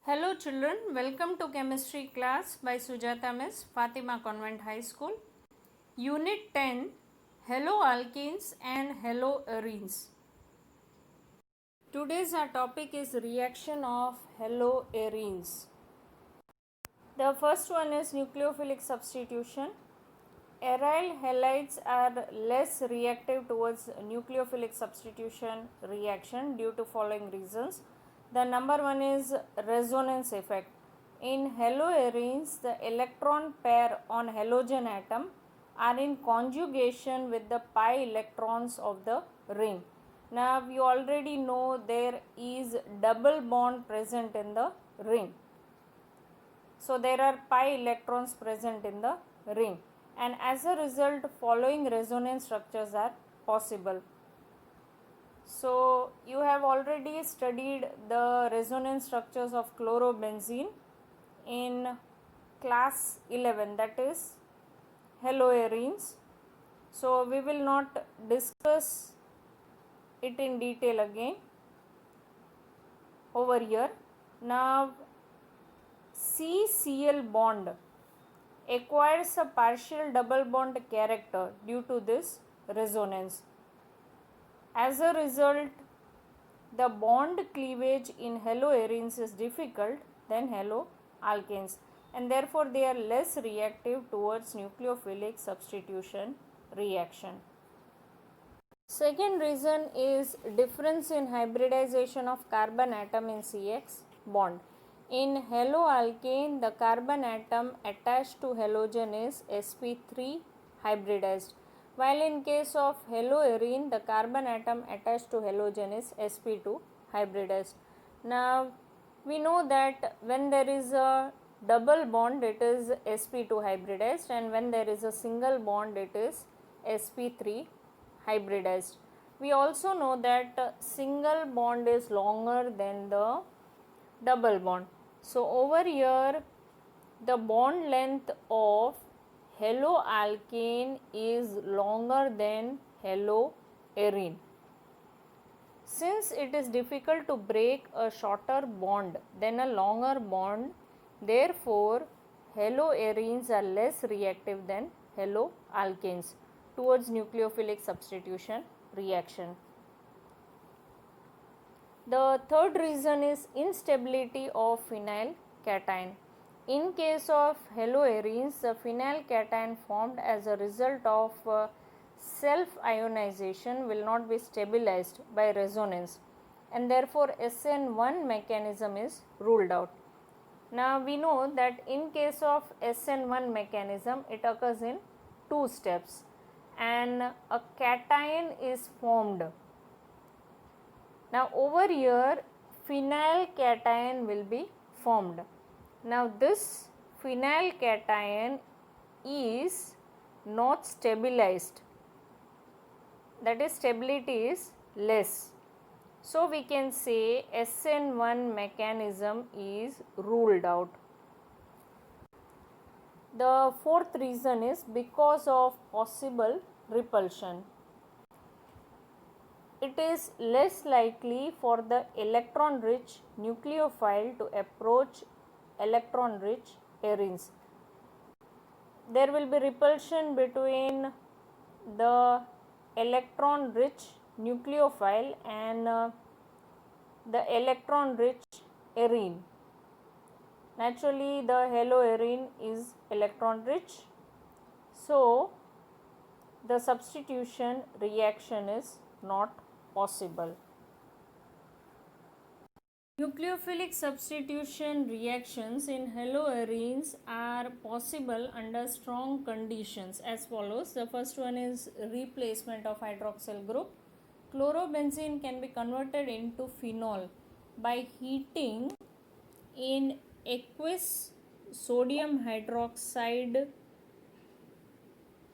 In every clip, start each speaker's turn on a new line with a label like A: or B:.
A: Hello children, welcome to chemistry class by Sujata Miss, Fatima Convent High School. Unit 10, Haloalkenes and haloarenes. Today's our topic is reaction of haloarenes. The first one is nucleophilic substitution. Aryl halides are less reactive towards nucleophilic substitution reaction due to following reasons. The number one is resonance effect. In haloarenes, the electron pair on halogen atom are in conjugation with the pi electrons of the ring. Now you already know there is double bond present in the ring. So there are pi electrons present in the ring, and as a result following resonance structures are possible. So you have already studied the resonance structures of chlorobenzene in class 11, that is haloarenes. So we will not discuss it in detail again over here. Now CCl bond acquires a partial double bond character due to this resonance. As a result, the bond cleavage in haloarenes is difficult than haloalkanes, and therefore they are less reactive towards nucleophilic substitution reaction. Second reason is difference in hybridization of carbon atom in CX bond. In haloalkane, the carbon atom attached to halogen is sp3 hybridized, while in case of haloarene, the carbon atom attached to halogen is sp2 hybridized. Now we know that when there is a double bond it is sp2 hybridized, and when there is a single bond it is sp3 hybridized. We also know that single bond is longer than the double bond. So over here the bond length of haloalkane is longer than haloarene. Since it is difficult to break a shorter bond than a longer bond, therefore haloarenes are less reactive than haloalkanes towards nucleophilic substitution reaction. The third reason is instability of phenyl cation. In case of haloarenes, the phenyl cation formed as a result of self-ionization will not be stabilized by resonance, and therefore SN1 mechanism is ruled out. Now we know that in case of SN1 mechanism it occurs in two steps, and a cation is formed. Now over here phenyl cation will be formed. Now this phenyl cation is not stabilized, that is stability is less. So we can say SN1 mechanism is ruled out. The fourth reason is because of possible repulsion. It is less likely for the electron rich nucleophile to approach electron rich arenes. There will be repulsion between the electron rich nucleophile and the electron rich arene. Naturally the haloarene is electron rich, so the substitution reaction is not possible. Nucleophilic substitution reactions in haloarenes are possible under strong conditions as follows. The first one is replacement of hydroxyl group. Chlorobenzene can be converted into phenol by heating in aqueous sodium hydroxide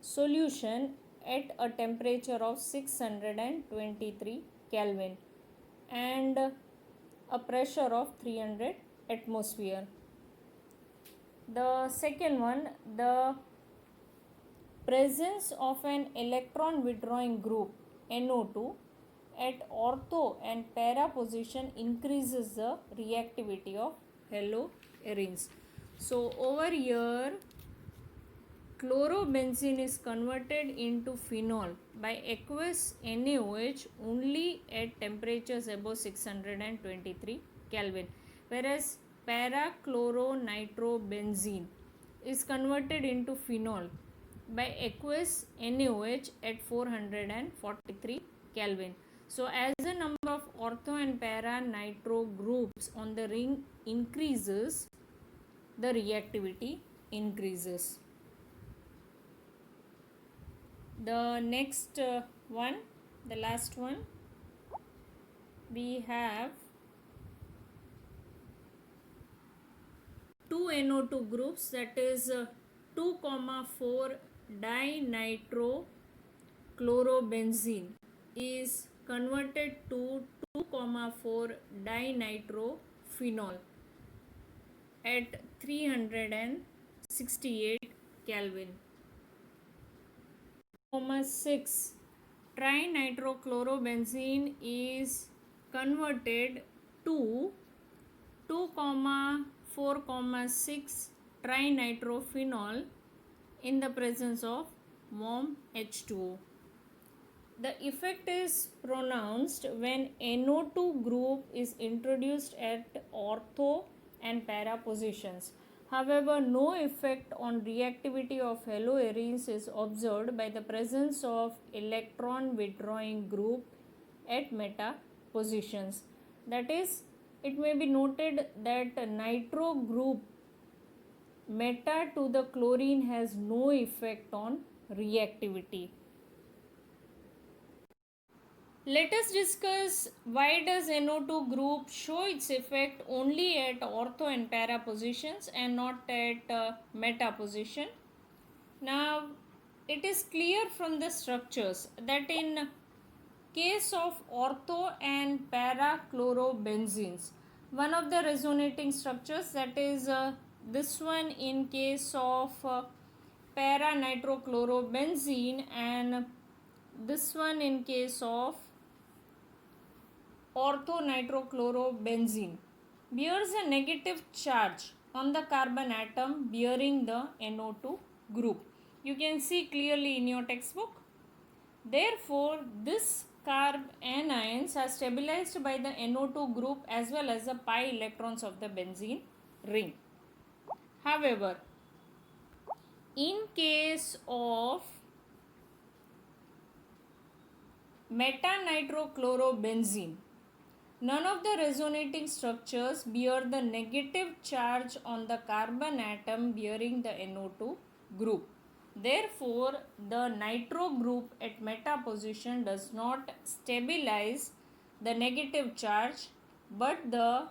A: solution at a temperature of 623 Kelvin and a pressure of 300 atmosphere. The second one, the presence of an electron withdrawing group NO2 at ortho and para position increases the reactivity of haloarenes. So over here, chlorobenzene is converted into phenol by aqueous NaOH only at temperatures above 623 Kelvin, whereas parachloronitrobenzene is converted into phenol by aqueous NaOH at 443 Kelvin. So as the number of ortho and para nitro groups on the ring increases, the reactivity increases. The next one, the last one, we have two NO2 groups, that is 2,4 dinitrochlorobenzene is converted to 2,4 dinitrophenol at 368 Kelvin. 6 trinitrochlorobenzene is converted to 2,4,6 trinitrophenol in the presence of warm H2O. The effect is pronounced when NO2 group is introduced at ortho and para positions. However, no effect on reactivity of haloarenes is observed by the presence of electron withdrawing group at meta positions. That is, it may be noted that nitro group meta to the chlorine has no effect on reactivity. Let us discuss why does NO2 group show its effect only at ortho and para positions and not at meta position. Now, it is clear from the structures that in case of ortho and para chlorobenzenes, one of the resonating structures, that is this one in case of para nitrochlorobenzene and this one in case of orthonitrochlorobenzene, bears a negative charge on the carbon atom bearing the NO2 group. You can see clearly in your textbook. Therefore, this carb anions are stabilized by the NO2 group as well as the pi electrons of the benzene ring. However, in case of metanitrochlorobenzene, none of the resonating structures bear the negative charge on the carbon atom bearing the NO2 group. Therefore, the nitro group at meta position does not stabilize the negative charge, but the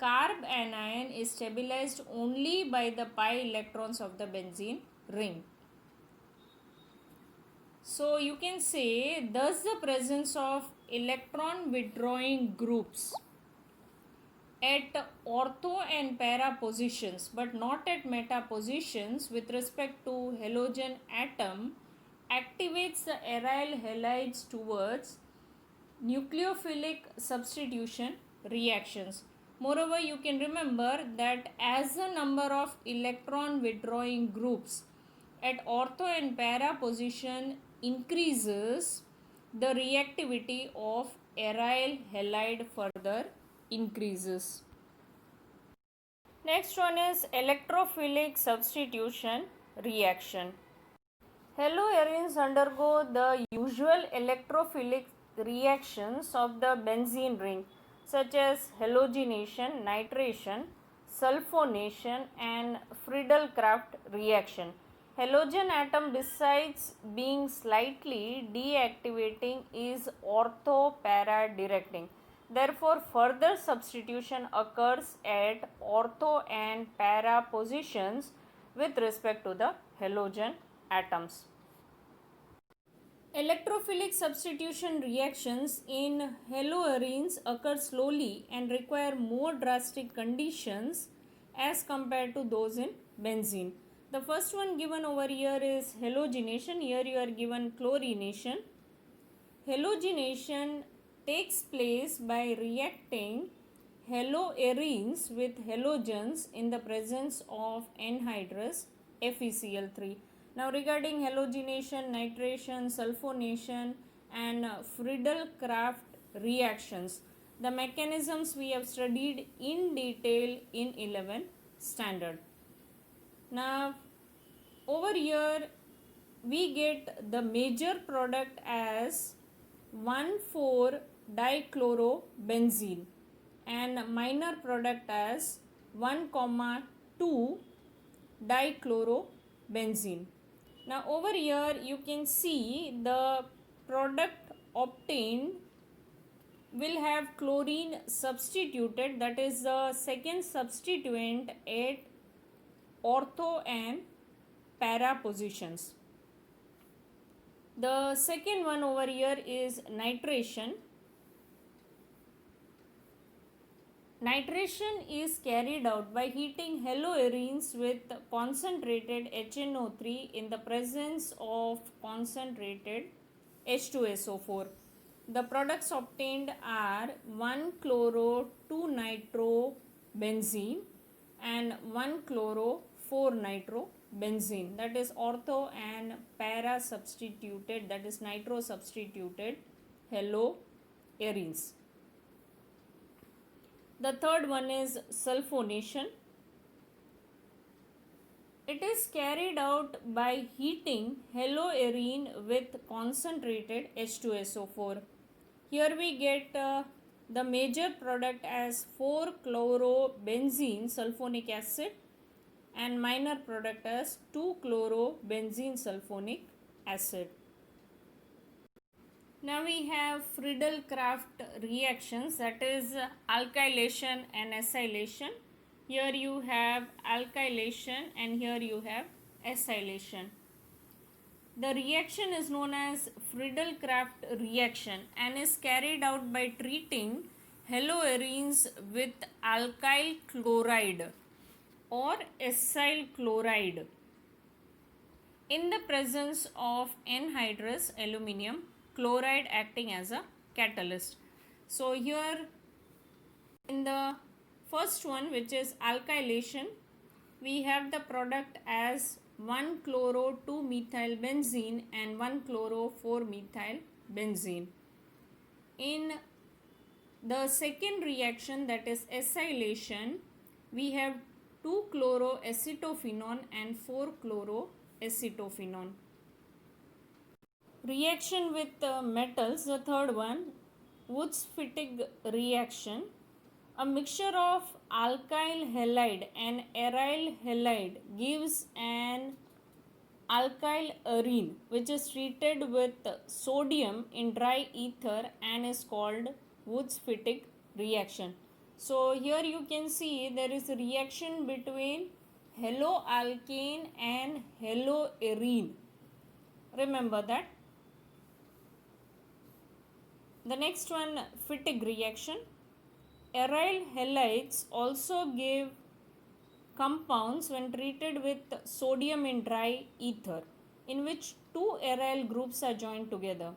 A: carb anion is stabilized only by the pi electrons of the benzene ring. So you can say, thus the presence of electron withdrawing groups at ortho and para positions but not at meta positions with respect to halogen atom activates the aryl halides towards nucleophilic substitution reactions. Moreover, you can remember that as the number of electron withdrawing groups at ortho and para position increases, the reactivity of aryl halide further increases. Next one is electrophilic substitution reaction. Haloarenes undergo the usual electrophilic reactions of the benzene ring, such as halogenation, nitration, sulfonation and Friedel-Crafts reaction. Halogen atom, besides being slightly deactivating, is ortho-para directing. Therefore, further substitution occurs at ortho and para positions with respect to the halogen atoms. Electrophilic substitution reactions in haloarenes occur slowly and require more drastic conditions as compared to those in benzene. The first one given over here is halogenation. Here you are given chlorination. Halogenation takes place by reacting haloarenes with halogens in the presence of anhydrous FeCl3. Now regarding halogenation, nitration, sulfonation and Friedel-Crafts reactions, the mechanisms we have studied in detail in 11 standard. Now over here we get the major product as 1,4-dichlorobenzene and minor product as 1,2-dichlorobenzene. Now over here you can see the product obtained will have chlorine substituted, that is the second substituent at ortho and para positions. The second one over here is nitration. Nitration is carried out by heating haloarenes with concentrated HNO3 in the presence of concentrated H2SO4. The products obtained are 1-chloro-2-nitrobenzene and 1-chloro-4-nitrobenzene, that is ortho and para substituted, that is nitro substituted haloarenes. The third one is sulfonation. It is carried out by heating haloarene with concentrated H2SO4. Here we get the major product as 4-chlorobenzene sulfonic acid and minor product as 2-chlorobenzene sulfonic acid. Now we have Friedel-Crafts reactions, that is alkylation and acylation. Here you have alkylation and here you have acylation. The reaction is known as Friedel-Crafts reaction and is carried out by treating haloarenes with alkyl chloride or acyl chloride in the presence of anhydrous aluminum chloride acting as a catalyst. So here in the first one, which is alkylation, we have the product as 1-chloro-2-methylbenzene and 1-chloro-4-methylbenzene. In the second reaction, that is acylation, we have 2-chloroacetophenone and 4-chloroacetophenone. Reaction with metals, the third one, Wurtz-Fittig reaction. A mixture of alkyl halide and aryl halide gives an alkyl arene which is treated with sodium in dry ether and is called Wurtz-Fittig reaction. So here you can see there is a reaction between haloalkane and haloarene. Remember that. The next one, Fittig reaction. Aryl halides also give compounds when treated with sodium in dry ether, in which two aryl groups are joined together.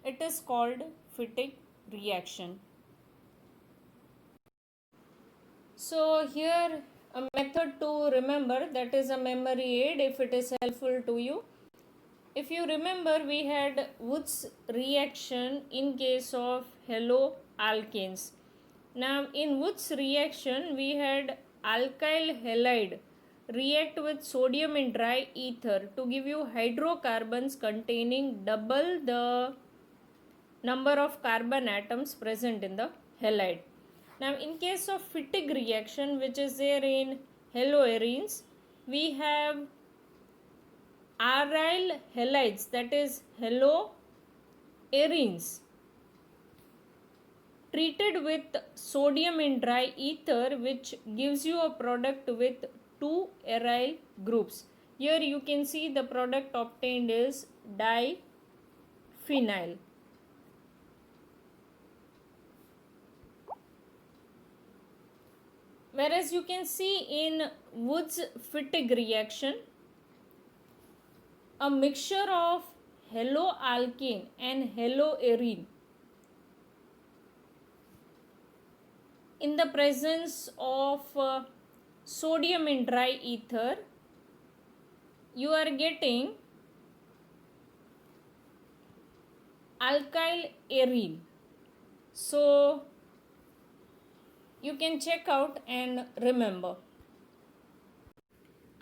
A: It is called Fittig reaction. So here a method to remember, that is a memory aid if it is helpful to you. If you remember, we had Wurtz reaction in case of haloalkanes. Now in Wurtz reaction we had alkyl halide react with sodium in dry ether to give you hydrocarbons containing double the number of carbon atoms present in the halide. Now in case of Fittig reaction, which is there in haloarenes, we have aryl halides, that is haloarenes, treated with sodium in dry ether, which gives you a product with two aryl groups. Here you can see the product obtained is diphenyl. Whereas you can see in Wurtz-Fittig reaction, a mixture of haloalkane and haloarene in the presence of sodium in dry ether, you are getting alkyl arene. So you can check out and remember.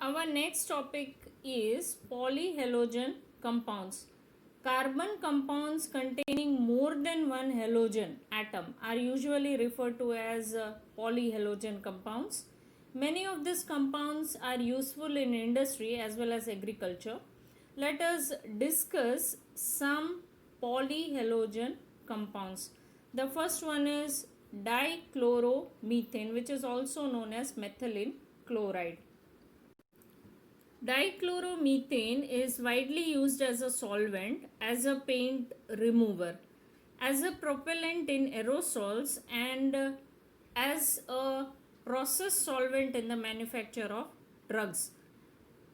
A: Our next topic is polyhalogen compounds. Carbon compounds containing more than one halogen atom are usually referred to as polyhalogen compounds. Many of these compounds are useful in industry as well as agriculture. Let us discuss some polyhalogen compounds. The first one is dichloromethane, which is also known as methylene chloride. Dichloromethane is widely used as a solvent, as a paint remover, as a propellant in aerosols, and as a process solvent in the manufacture of drugs.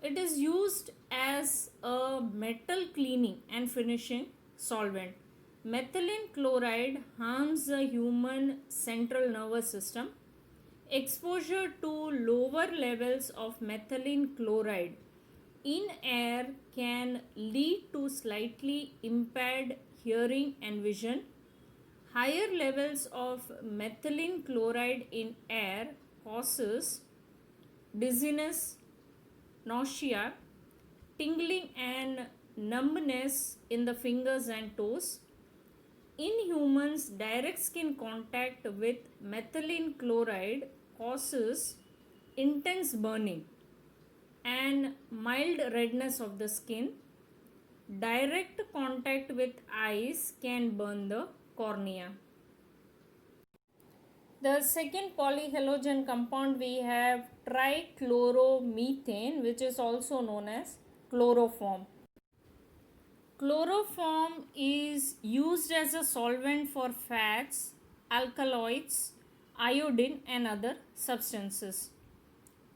A: It is used as a metal cleaning and finishing solvent. Methylene chloride harms the human central nervous system. Exposure to lower levels of methylene chloride in air can lead to slightly impaired hearing and vision. Higher levels of methylene chloride in air causes dizziness, nausea, tingling and numbness in the fingers and toes. In humans, direct skin contact with methylene chloride causes intense burning and mild redness of the skin. Direct contact with eyes can burn the cornea. The second polyhalogen compound we have trichloromethane, which is also known as chloroform. Chloroform is used as a solvent for fats, alkaloids, iodine and other substances.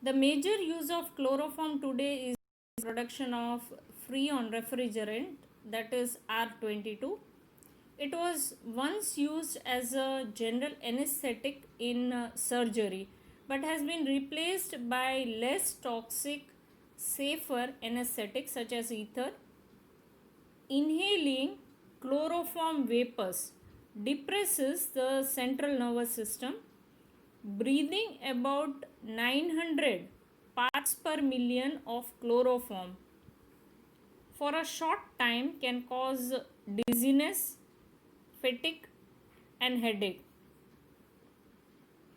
A: The major use of chloroform today is production of freon refrigerant, that is R22. It was once used as a general anesthetic in surgery, but has been replaced by less toxic, safer anesthetics such as ether. Inhaling chloroform vapors depresses the central nervous system. Breathing about 900 parts per million of chloroform for a short time can cause dizziness, fatigue and headache.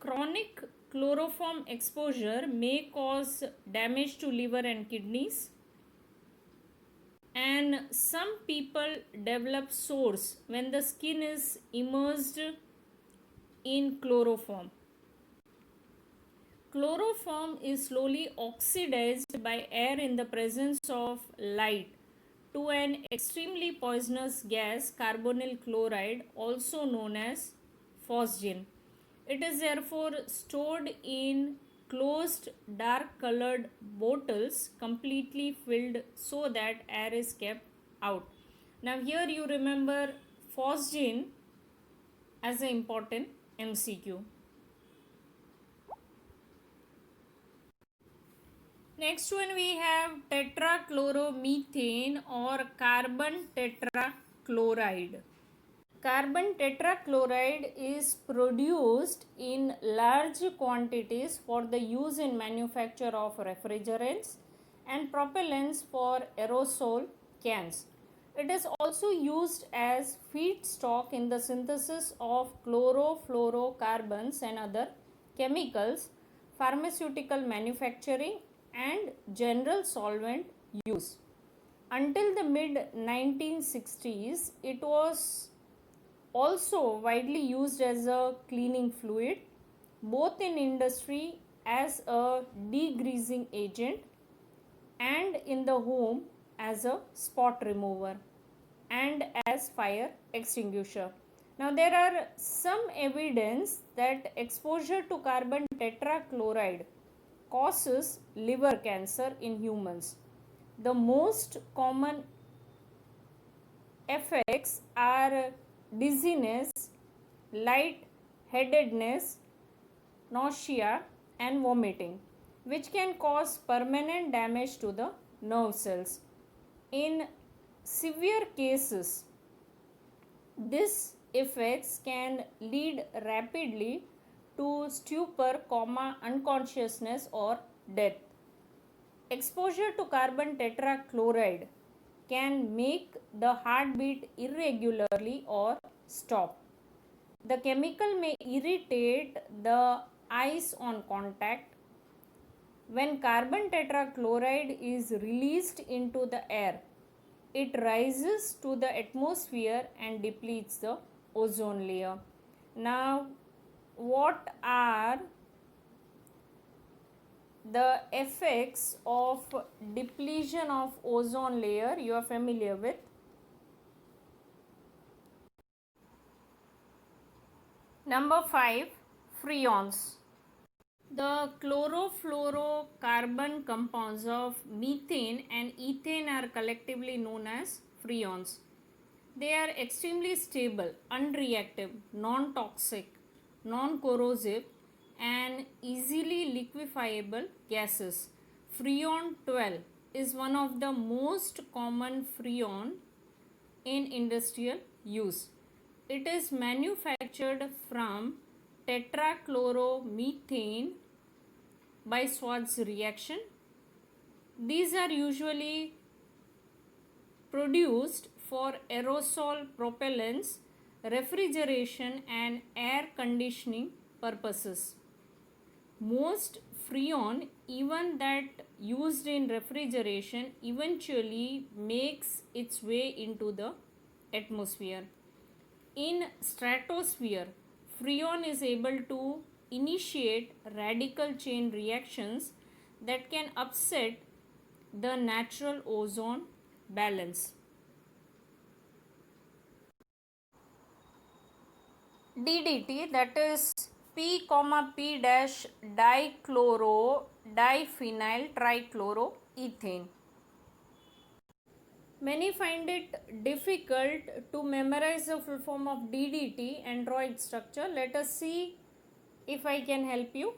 A: Chronic chloroform exposure may cause damage to liver and kidneys, and some people develop sores when the skin is immersed in chloroform. Chloroform is slowly oxidized by air in the presence of light to an extremely poisonous gas, carbonyl chloride, also known as phosgene. It is therefore stored in closed dark colored bottles completely filled so that air is kept out. Now here you remember phosgene as an important MCQ. Next one we have tetrachloromethane or carbon tetrachloride. Carbon tetrachloride is produced in large quantities for the use in manufacture of refrigerants and propellants for aerosol cans. It is also used as feedstock in the synthesis of chlorofluorocarbons and other chemicals, pharmaceutical manufacturing and general solvent use. Until the mid 1960s, it was also widely used as a cleaning fluid, both in industry as a degreasing agent and in the home as a spot remover and as fire extinguisher. Now there are some evidence that exposure to carbon tetrachloride causes liver cancer in humans. The most common effects are dizziness, light-headedness, nausea, and vomiting, which can cause permanent damage to the nerve cells. In severe cases, these effects can lead rapidly to stupor, coma, unconsciousness, or death. Exposure to carbon tetrachloride can make the heart beat irregularly or stop. The chemical may irritate the eyes on contact. When carbon tetrachloride is released into the air, it rises to the atmosphere and depletes the ozone layer. Now, what are the effects of depletion of ozone layer? You are familiar with. Number 5, freons. The chlorofluorocarbon compounds of methane and ethane are collectively known as freons. They are extremely stable, unreactive, non-toxic, non-corrosive, and easily liquefiable gases. Freon 12 is one of the most common freon in industrial use. It is manufactured from tetrachloromethane by Schwartz reaction. These are usually produced for aerosol propellants, refrigeration, and air conditioning purposes. Most freon, even that used in refrigeration, eventually makes its way into the atmosphere. In stratosphere, freon is able to initiate radical chain reactions that can upset the natural ozone balance. DDT, that is P, P dash dichloro diphenyl trichloroethane. Many find it difficult to memorize the full form of DDT and draw its structure. Let us see if I can help you.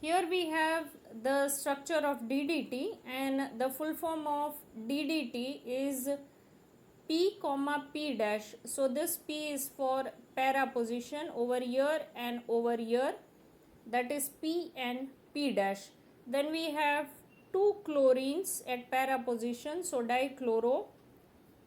A: Here we have the structure of DDT, and the full form of DDT is P, P dash. So this P is for para position over here and over here, that is P and P dash. Then we have two chlorines at para position, so dichloro.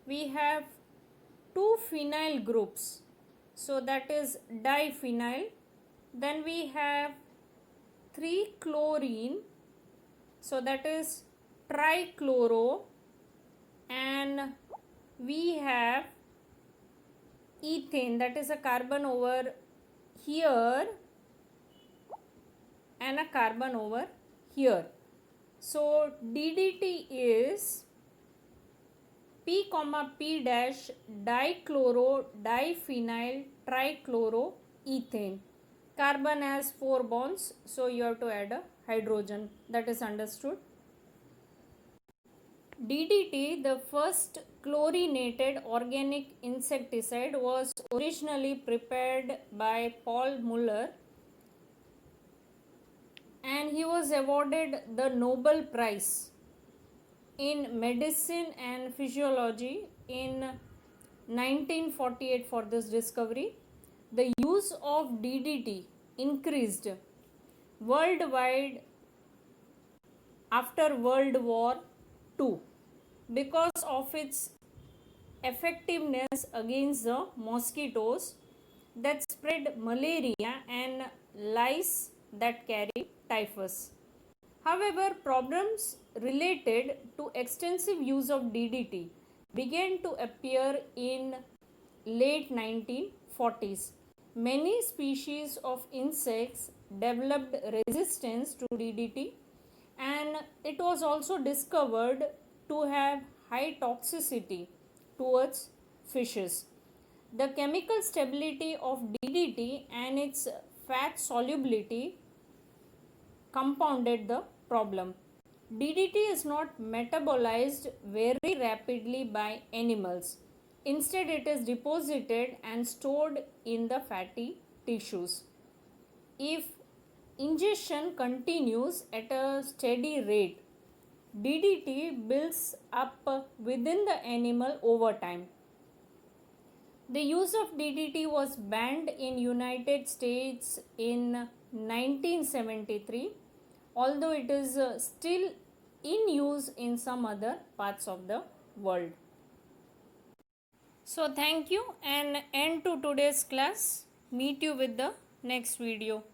A: We have two phenyl groups, so that is diphenyl. Then we have three chlorine, so that is trichloro, and we have ethane, that is a carbon over here and a carbon over here. So DDT is P, P dash dichloro diphenyl trichloroethane. Carbon has 4 bonds, so you have to add a hydrogen. That is understood. DDT, the first chlorinated organic insecticide, was originally prepared by Paul Muller, and he was awarded the Nobel Prize in Medicine and Physiology in 1948 for this discovery. The use of DDT increased worldwide after World War II because of its effectiveness against the mosquitoes that spread malaria and lice that carry typhus. However, problems related to extensive use of DDT began to appear in late 1940s. Many species of insects developed resistance to DDT, and it was also discovered to have high toxicity towards fishes. The chemical stability of DDT and its fat solubility compounded the problem. DDT is not metabolized very rapidly by animals. Instead, it is deposited and stored in the fatty tissues. If ingestion continues at a steady rate, DDT builds up within the animal over time. The use of DDT was banned in United States in 1973, although it is still in use in some other parts of the world. So thank you and end to today's class. Meet you with the next video.